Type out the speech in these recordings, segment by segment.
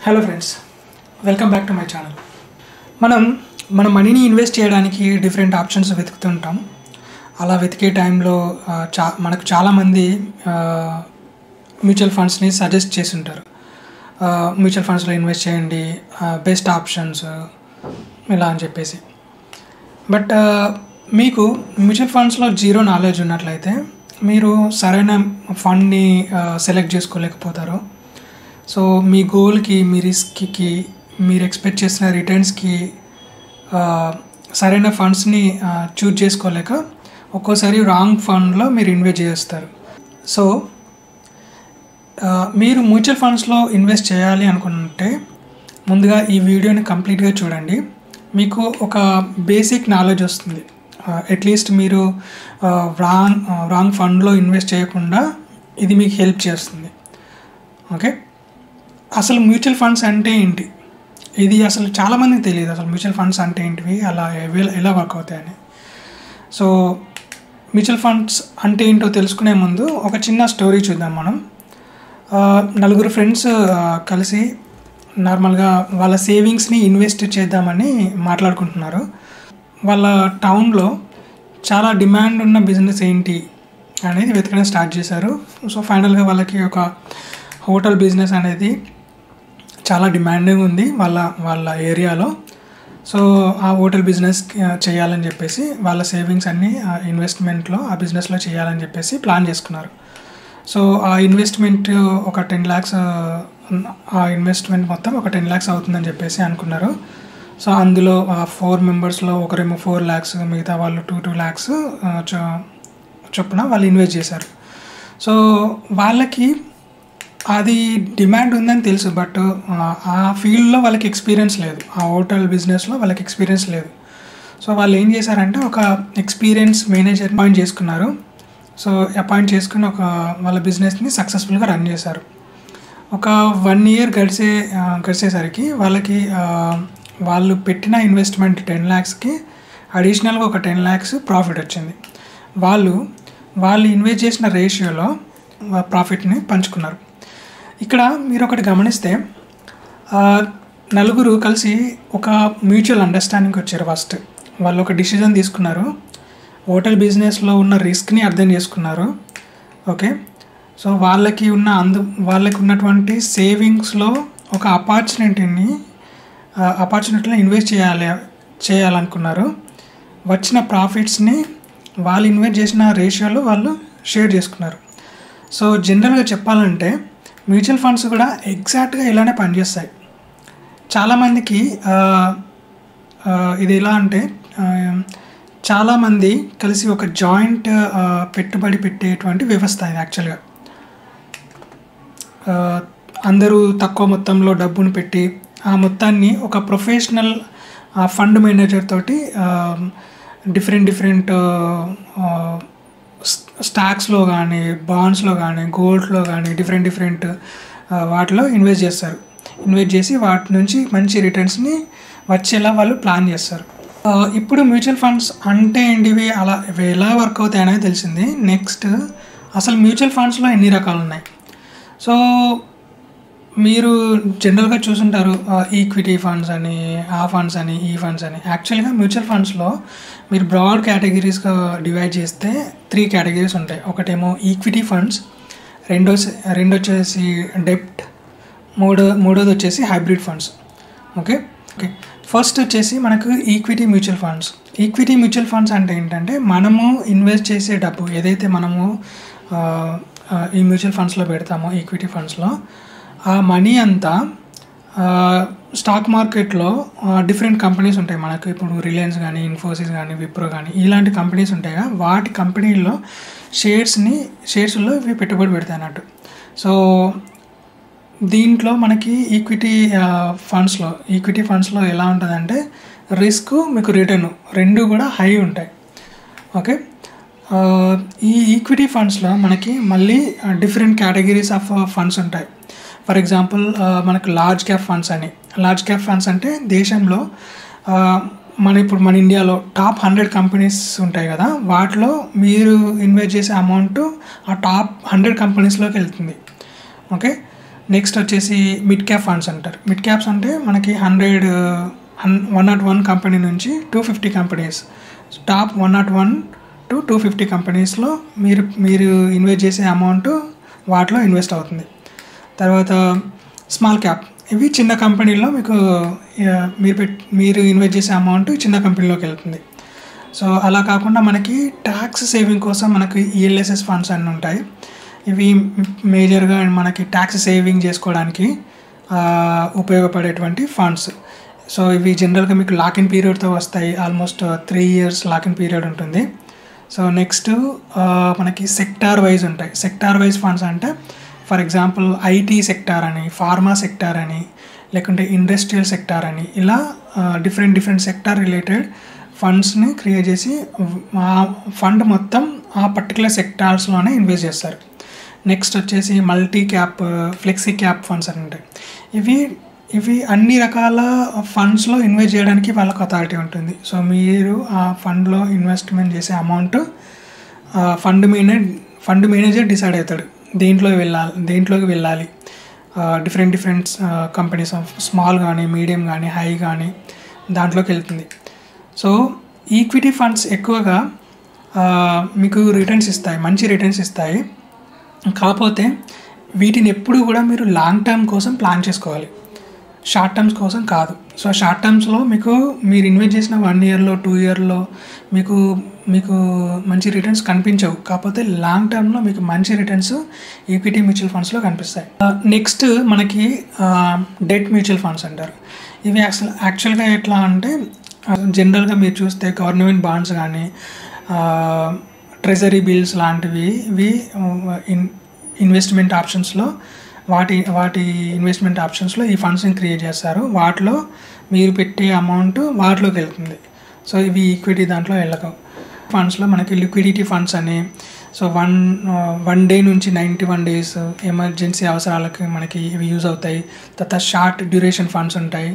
Hello friends, welcome back to my channel. మన మనీని invest చేయడానికి డిఫరెంట్ ఆప్షన్స్ వెతుకుతుంటాం. అలా వెతికే టైంలో మనకు చాలామంది మ్యూచువల్ ఫండ్స్ని సజెస్ట్ చేసి ఉంటారు. మ్యూచువల్ ఫండ్స్లో ఇన్వెస్ట్ చేయండి, బెస్ట్ ఆప్షన్స్ ఇలా అని చెప్పేసి. బట్ మీకు మ్యూచువల్ ఫండ్స్లో జీరో నాలెడ్జ్ ఉన్నట్లయితే మీరు సరైన ఫండ్ని సెలెక్ట్ చేసుకోలేకపోతారు. సో మీ గోల్కి, మీ రిస్క్కి, మీరు ఎక్స్పెక్ట్ చేసిన రిటర్న్స్కి సరైన ఫండ్స్ని చూజ్ చేసుకోలేక ఒక్కోసారి రాంగ్ ఫండ్లో మీరు ఇన్వెస్ట్ చేస్తారు. సో మీరు మ్యూచువల్ ఫండ్స్లో ఇన్వెస్ట్ చేయాలి అనుకుంటే ముందుగా ఈ వీడియోని కంప్లీట్గా చూడండి. మీకు ఒక బేసిక్ నాలెడ్జ్ వస్తుంది. అట్లీస్ట్ మీరు రాంగ్ ఫండ్లో ఇన్వెస్ట్ చేయకుండా ఇది మీకు హెల్ప్ చేస్తుంది. ఓకే, అసలు మ్యూచువల్ ఫండ్స్ అంటే ఏంటి, ఇది అసలు చాలామందికి తెలియదు. అసలు మ్యూచువల్ ఫండ్స్ అంటే ఏంటివి, అలా ఎలా వర్క్ అవుతాయని. సో మ్యూచువల్ ఫండ్స్ అంటే ఏంటో తెలుసుకునే ముందు ఒక చిన్న స్టోరీ చూద్దాం. మనం నలుగురు ఫ్రెండ్స్ కలిసి నార్మల్గా వాళ్ళ సేవింగ్స్ని ఇన్వెస్ట్ చేద్దామని మాట్లాడుకుంటున్నారు. వాళ్ళ టౌన్లో చాలా డిమాండ్ ఉన్న బిజినెస్ ఏంటి అనేది వెతకడం స్టార్ట్ చేశారు. సో ఫైనల్గా వాళ్ళకి ఒక హోటల్ బిజినెస్ అనేది చాలా డిమాండింగ్ ఉంది వాళ్ళ ఏరియాలో. సో ఆ హోటల్ బిజినెస్ చేయాలని చెప్పేసి వాళ్ళ సేవింగ్స్ అన్నీ ఇన్వెస్ట్మెంట్లో ఆ బిజినెస్లో చేయాలని చెప్పేసి ప్లాన్ చేసుకున్నారు. సో ఆ ఇన్వెస్ట్మెంట్ ఒక 10 lakhs, ఆ ఇన్వెస్ట్మెంట్ మొత్తం ఒక 10 lakhs అవుతుందని చెప్పేసి అనుకున్నారు. సో అందులో 4 మెంబర్స్లో ఒకరేమో 4 lakhs, మిగతా వాళ్ళు 2 lakhs చొప్పున వాళ్ళు ఇన్వెస్ట్ చేశారు. సో వాళ్ళకి అది డిమాండ్ ఉందని తెలుసు, బట్ ఆ ఫీల్డ్లో వాళ్ళకి ఎక్స్పీరియన్స్ లేదు, ఆ హోటల్ బిజినెస్లో వాళ్ళకి ఎక్స్పీరియన్స్ లేదు. సో వాళ్ళు ఏం చేశారంటే ఒక ఎక్స్పీరియన్స్ మేనేజర్ అపాయింట్ చేసుకున్నారు. సో అపాయింట్ చేసుకుని వాళ్ళ బిజినెస్ని సక్సెస్ఫుల్గా రన్ చేశారు. ఒక 1 year గడిచేసరికి వాళ్ళకి వాళ్ళు పెట్టిన ఇన్వెస్ట్మెంట్ 10 lakhsకి అడిషనల్గా ఒక 10 lakhs ప్రాఫిట్ వచ్చింది. వాళ్ళు ఇన్వెస్ట్ చేసిన రేషియోలో ప్రాఫిట్ని పంచుకున్నారు. ఇక్కడ మీరు ఒకటి గమనిస్తే నలుగురు కలిసి ఒక మ్యూచువల్ అండర్స్టాండింగ్కి వచ్చారు. ఫస్ట్ వాళ్ళు ఒక డిసిజన్ తీసుకున్నారు. హోటల్ బిజినెస్లో ఉన్న రిస్క్ని అర్థం చేసుకున్నారు. ఓకే, సో వాళ్ళకి ఉన్నటువంటి సేవింగ్స్లో ఒక ఆపర్చునిటీలో ఇన్వెస్ట్ చేయాలనుకున్నారు. వచ్చిన ప్రాఫిట్స్ని వాళ్ళు ఇన్వెస్ట్ చేసిన రేషియోలో వాళ్ళు షేర్ చేసుకున్నారు. సో జనరల్గా చెప్పాలంటే మ్యూచువల్ ఫండ్స్ కూడా ఎగ్జాక్ట్గా ఇలానే పనిచేస్తాయి. చాలామందికి ఇది ఎలా అంటే చాలామంది కలిసి ఒక జాయింట్ పెట్టుబడి పెట్టేటువంటి వ్యవస్థ ఇది. యాక్చువల్గా అందరూ తక్కువ మొత్తంలో డబ్బును పెట్టి ఆ మొత్తాన్ని ఒక ప్రొఫెషనల్ ఫండ్ మేనేజర్ తోటి డిఫరెంట్ స్టాక్స్లో కానీ, బాండ్స్లో కానీ, గోల్డ్లో కానీ డిఫరెంట్ వాటిలో ఇన్వెస్ట్ చేస్తారు. ఇన్వెస్ట్ చేసి వాటి నుంచి మంచి రిటర్న్స్ని వచ్చేలా వాళ్ళు ప్లాన్ చేస్తారు. ఇప్పుడు మ్యూచువల్ ఫండ్స్ అంటే ఏంటివి, అలా ఎలా వర్క్ అవుతాయి అనేది తెలిసింది. నెక్స్ట్ అసలు మ్యూచువల్ ఫండ్స్లో ఎన్ని రకాలు ఉన్నాయి. సో మీరు జనరల్గా చూసుంటారు ఈక్విటీ ఫండ్స్ అని, ఆ ఫండ్స్ అని, ఈ ఫండ్స్ అని. యాక్చువల్గా మ్యూచువల్ ఫండ్స్లో మీరు బ్రాడ్ కేటగిరీస్గా డివైడ్ చేస్తే 3 categories ఉంటాయి. ఒకటేమో ఈక్విటీ ఫండ్స్, రెండు వచ్చేసి డెప్ట్, మూడోది వచ్చేసి హైబ్రిడ్ ఫండ్స్. ఓకే, ఫస్ట్ వచ్చేసి మనకు equity mutual funds. Equity mutual funds అంటే ఏంటంటే మనము ఇన్వెస్ట్ చేసే డబ్బు ఏదైతే మనము ఈ మ్యూచువల్ ఫండ్స్లో పెడతామో, ఈక్విటీ ఫండ్స్లో ఆ మనీ అంతా స్టాక్ మార్కెట్లో డిఫరెంట్ కంపెనీస్ ఉంటాయి మనకు. ఇప్పుడు రిలయన్స్ కానీ, ఇన్ఫోసిస్ కానీ, విప్రో కానీ ఇలాంటి కంపెనీస్ ఉంటాయి. వాటి కంపెనీల్లో షేర్స్లో ఇవి పెట్టుబడి పెడతాయి అన్నట్టు. సో దీంట్లో మనకి ఈక్విటీ ఫండ్స్లో ఎలా ఉంటుందంటే రిస్క్, మీకు రిటర్న్ రెండు కూడా హై ఉంటాయి. ఓకే, ఈ ఈక్విటీ ఫండ్స్లో మనకి మళ్ళీ డిఫరెంట్ కేటగిరీస్ ఆఫ్ ఫండ్స్ ఉంటాయి. ఫర్ ఎగ్జాంపుల్ మనకు లార్జ్ క్యాప్ ఫండ్స్ అంటే దేశంలో మన ఇండియాలో టాప్ 100 కంపెనీస్ ఉంటాయి కదా, వాటిలో మీరు ఇన్వెస్ట్ చేసే అమౌంట్ ఆ టాప్ 100 కంపెనీస్లోకి వెళ్తుంది. ఓకే, నెక్స్ట్ వచ్చేసి మిడ్ క్యాప్ ఫండ్స్ అంటారు. మిడ్ క్యాప్స్ అంటే మనకి 101 కంపెనీ నుంచి 250 కంపెనీస్, టాప్ 101 to 250 కంపెనీస్లో మీరు ఇన్వెస్ట్ చేసే అమౌంట్ వాటిలో ఇన్వెస్ట్ అవుతుంది. తర్వాత స్మాల్ క్యాప్, ఇవి చిన్న కంపెనీలో మీకు మీరు ఇన్వెస్ట్ చేసే అమౌంట్ చిన్న కంపెనీలోకి వెళ్తుంది. సో అలా కాకుండా మనకి ట్యాక్స్ సేవింగ్ కోసం మనకి ELSS ఫండ్స్ అన్నీ ఉంటాయి. ఇవి మేజర్గా మనకి ట్యాక్స్ సేవింగ్ చేసుకోవడానికి ఉపయోగపడేటువంటి ఫండ్స్. సో ఇవి జనరల్గా మీకు లాక్-ఇన్ పీరియడ్తో వస్తాయి. ఆల్మోస్ట్ 3 years లాక్-ఇన్ పీరియడ్ ఉంటుంది. సో నెక్స్ట్ మనకి సెక్టార్ వైజ్ ఉంటాయి. సెక్టార్ వైజ్ ఫండ్స్ అంటే ఫర్ ఎగ్జాంపుల్ IT సెక్టార్ అని, ఫార్మా సెక్టార్ అని, లేకుంటే ఇండస్ట్రియల్ సెక్టార్ అని, ఇలా డిఫరెంట్ సెక్టార్ రిలేటెడ్ ఫండ్స్ని క్రియేట్ చేసి ఆ ఫండ్ మొత్తం ఆ పర్టికులర్ సెక్టార్స్లోనే ఇన్వెస్ట్ చేస్తారు. నెక్స్ట్ వచ్చేసి multi cap, flexi cap funds అని ఉంటాయి. ఇవి అన్ని రకాల ఫండ్స్లో ఇన్వెస్ట్ చేయడానికి వాళ్ళకు అథారిటీ ఉంటుంది. సో మీరు ఆ ఫండ్లో ఇన్వెస్ట్మెంట్ చేసే అమౌంట్ ఫండ్ మేనేజర్ డిసైడ్ అవుతాడు దేంట్లోకి వెళ్ళాలి. డిఫరెంట్ కంపెనీస్, స్మాల్ కానీ, మీడియం కానీ, హై కానీ దాంట్లోకి వెళ్తుంది. సో ఈక్విటీ ఫండ్స్ ఎక్కువగా మీకు రిటర్న్స్ ఇస్తాయి, మంచి రిటర్న్స్ ఇస్తాయి. కాకపోతే వీటిని ఎప్పుడు కూడా మీరు లాంగ్ టర్మ్ కోసం ప్లాన్ చేసుకోవాలి, షార్ట్ టర్మ్స్ కోసం కాదు. సో షార్ట్ టర్మ్స్లో మీరు ఇన్వెస్ట్ చేసిన 1 yearలో 2 yearలో మీకు మంచి రిటర్న్స్ కనిపించవు. కాకపోతే లాంగ్ టర్మ్లో మీకు మంచి రిటర్న్స్ ఈక్విటీ మ్యూచువల్ ఫండ్స్లో కనిపిస్తాయి. నెక్స్ట్ మనకి డెట్ మ్యూచువల్ ఫండ్స్ అంటారు. ఇవి యాక్చువల్గా ఎట్లా అంటే జనరల్గా మీరు చూస్తే గవర్నమెంట్ బాండ్స్ కానీ, ట్రెజరీ బిల్స్ లాంటివి ఇవి ఇన్వెస్ట్మెంట్ ఆప్షన్స్లో వాటి ఇన్వెస్ట్మెంట్ ఆప్షన్స్లో ఈ ఫండ్స్ని క్రియేట్ చేస్తారు. వాటిలో మీరు పెట్టే అమౌంట్ వాటిలోకి వెళ్తుంది. సో ఇవి ఈక్విటీ దాంట్లో వెళ్ళక. ఫండ్స్లో మనకి లిక్విడిటీ ఫండ్స్ అని, సో 1 day నుంచి 91 days ఎమర్జెన్సీ అవసరాలకి మనకి ఇవి యూజ్ అవుతాయి. తర్వాత షార్ట్ డ్యూరేషన్ ఫండ్స్ ఉంటాయి,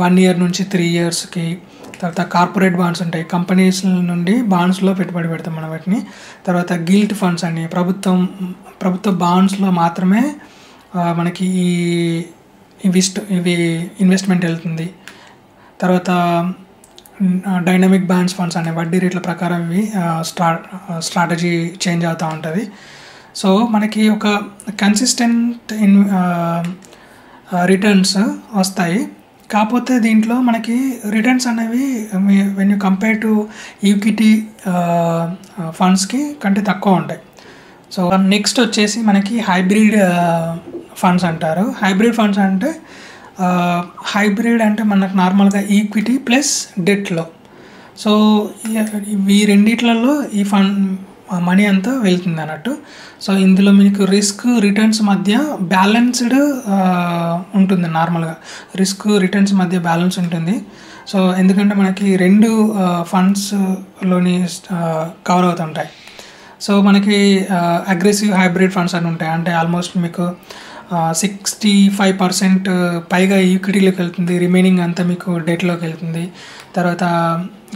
1 year నుంచి 3 yearsకి. తర్వాత కార్పొరేట్ బాండ్స్ ఉంటాయి, కంపెనీస్ నుండి బాండ్స్లో పెట్టుబడి పెడతాం మనం వాటిని. తర్వాత గిల్ట్ ఫండ్స్ అని, ప్రభుత్వ బాండ్స్లో మాత్రమే మనకి ఇవి ఇన్వెస్ట్మెంట్ వెళ్తుంది. తర్వాత డైనమిక్ బాండ్స్ ఫండ్స్ అనే వడ్డీ రేట్ల ప్రకారం ఇవి స్ట్రాటజీ చేంజ్ అవుతూ ఉంటుంది. సో మనకి ఒక కన్సిస్టెంట్ రిటర్న్స్ వస్తాయి. కాకపోతే దీంట్లో మనకి రిటర్న్స్ అనేవి when you compare to equity ఫండ్స్కి కంటే తక్కువ ఉంటాయి. సో నెక్స్ట్ వచ్చేసి మనకి హైబ్రిడ్ ఫండ్స్ అంటారు. హైబ్రిడ్ ఫండ్స్ అంటే మనకు నార్మల్గా ఈక్విటీ ప్లస్ డెట్లో. సో ఈ రెండిట్లలో ఈ ఫండ్ మనీ అంతా వెళ్తుంది అన్నట్టు. సో ఇందులో మీకు రిస్క్ రిటర్న్స్ మధ్య బ్యాలెన్స్డ్ ఉంటుంది. నార్మల్గా రిస్క్ రిటర్న్స్ మధ్య బ్యాలెన్స్ ఉంటుంది. సో ఎందుకంటే మనకి 2 ఫండ్స్లోని కవర్ అవుతుంటాయి. సో మనకి అగ్రెసివ్ హైబ్రిడ్ ఫండ్స్ అని ఉంటాయి. అంటే ఆల్మోస్ట్ మీకు 65% పైగా ఈక్విటీలోకి వెళ్తుంది, రిమైనింగ్ అంతా మీకు డెట్లోకి వెళ్తుంది. తర్వాత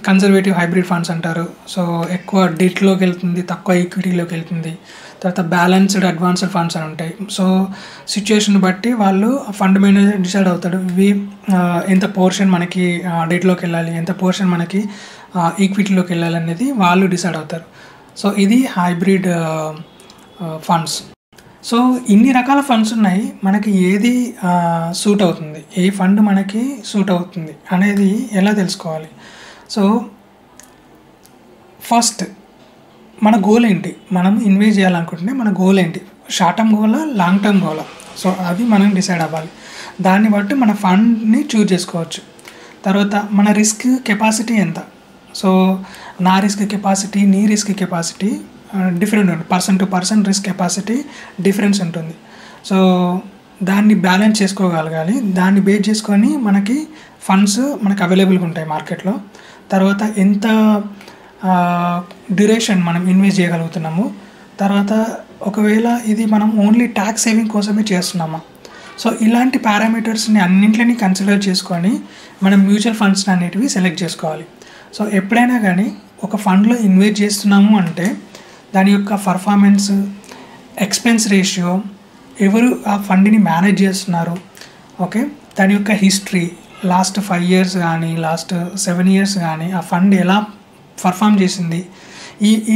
కన్జర్వేటివ్ హైబ్రిడ్ ఫండ్స్ అంటారు. సో ఎక్కువ డెట్లోకి వెళ్తుంది, తక్కువ ఈక్విటీలోకి వెళ్తుంది. తర్వాత బ్యాలెన్స్డ్ అడ్వాన్స్డ్ ఫండ్స్ అని ఉంటాయి. సో సిచ్యుయేషన్ బట్టి వాళ్ళు ఫండ్ మేనేజర్ డిసైడ్ అవుతాడు ఇవి ఎంత పోర్షన్ మనకి డెట్లోకి వెళ్ళాలి, ఎంత పోర్షన్ మనకి ఈక్విటీలోకి వెళ్ళాలి అనేది వాళ్ళు డిసైడ్ అవుతారు. సో ఇది హైబ్రిడ్ ఫండ్స్. సో ఇన్ని రకాల ఫండ్స్ ఉన్నాయి. మనకి ఏది సూట్ అవుతుంది, ఏ ఫండ్ మనకి సూట్ అవుతుంది అనేది ఎలా తెలుసుకోవాలి? సో ఫస్ట్ మన గోల్ ఏంటి, మనం ఇన్వెస్ట్ చేయాలనుకుంటే మన గోల్ ఏంటి, షార్ట్ టర్మ్ గోలా, లాంగ్ టర్మ్ గోలా? సో అది మనం డిసైడ్ అవ్వాలి. దాన్ని బట్టి మన ఫండ్ని చూజ్ చేసుకోవచ్చు. తర్వాత మన రిస్క్ కెపాసిటీ ఎంత. సో నా రిస్క్ కెపాసిటీ, నీ రిస్క్ కెపాసిటీ డిఫరెంట్ ఉంటుంది. Person to person risk capacity difference ఉంటుంది. సో దాన్ని బ్యాలెన్స్ చేసుకోగలగాలి. దాన్ని బేస్ చేసుకొని మనకి ఫండ్స్ మనకు అవైలబుల్గా ఉంటాయి మార్కెట్లో. తర్వాత ఎంత డ్యూరేషన్ మనం ఇన్వెస్ట్ చేయగలుగుతున్నాము. తర్వాత ఒకవేళ ఇది మనం ఓన్లీ ట్యాక్స్ సేవింగ్ కోసమే చేస్తున్నామా. సో ఇలాంటి పారామీటర్స్ని అన్నింటినీ కన్సిడర్ చేసుకొని మనం మ్యూచువల్ ఫండ్స్ అనేటివి సెలెక్ట్ చేసుకోవాలి. సో ఎప్పుడైనా కానీ ఒక ఫండ్లో ఇన్వెస్ట్ చేస్తున్నాము అంటే దాని యొక్క పర్ఫార్మెన్స్, ఎక్స్పెన్స్ రేషియో, ఎవరు ఆ ఫండ్ని మేనేజ్ చేస్తున్నారు, ఓకే, దాని యొక్క హిస్టరీ లాస్ట్ 5 years కానీ లాస్ట్ 7 years కానీ ఆ ఫండ్ ఎలా పర్ఫామ్ చేసింది,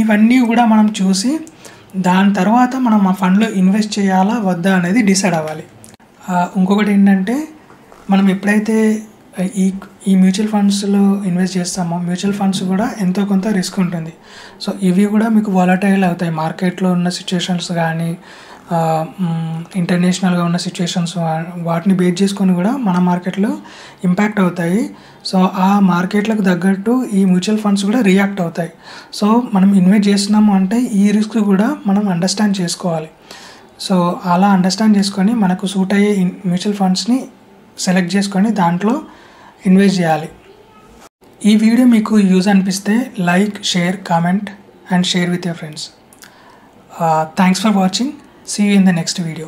ఇవన్నీ కూడా మనం చూసి దాని తర్వాత మనం ఆ ఫండ్లో ఇన్వెస్ట్ చేయాలా వద్దా అనేది డిసైడ్ అవ్వాలి. ఇంకొకటి ఏంటంటే మనం ఎప్పుడైతే ఈ మ్యూచువల్ ఫండ్స్లో ఇన్వెస్ట్ చేస్తామో మ్యూచువల్ ఫండ్స్ కూడా ఎంతో కొంత రిస్క్ ఉంటుంది. సో ఇవి కూడా మీకు వాలటైల్ అవుతాయి. మార్కెట్లో ఉన్న సిచ్యుయేషన్స్ కానీ ఇంటర్నేషనల్గా ఉన్న సిచ్యుయేషన్స్ వాటిని బేస్ చేసుకొని కూడా మన మార్కెట్లో ఇంపాక్ట్ అవుతాయి. సో ఆ మార్కెట్లకు తగ్గట్టు ఈ మ్యూచువల్ ఫండ్స్ కూడా రియాక్ట్ అవుతాయి. సో మనం ఇన్వెస్ట్ చేస్తున్నాము అంటే ఈ రిస్క్ కూడా మనం అండర్స్టాండ్ చేసుకోవాలి. సో అలా అండర్స్టాండ్ చేసుకొని మనకు సూట్ అయ్యే మ్యూచువల్ ఫండ్స్ని సెలెక్ట్ చేసుకొని దాంట్లో ఇన్వెస్ట్ చేయాలి. ఈ వీడియో మీకు యూజ్ అనిపిస్తే like, share, comment and share with your friends. Thanks for watching. See you in the next video.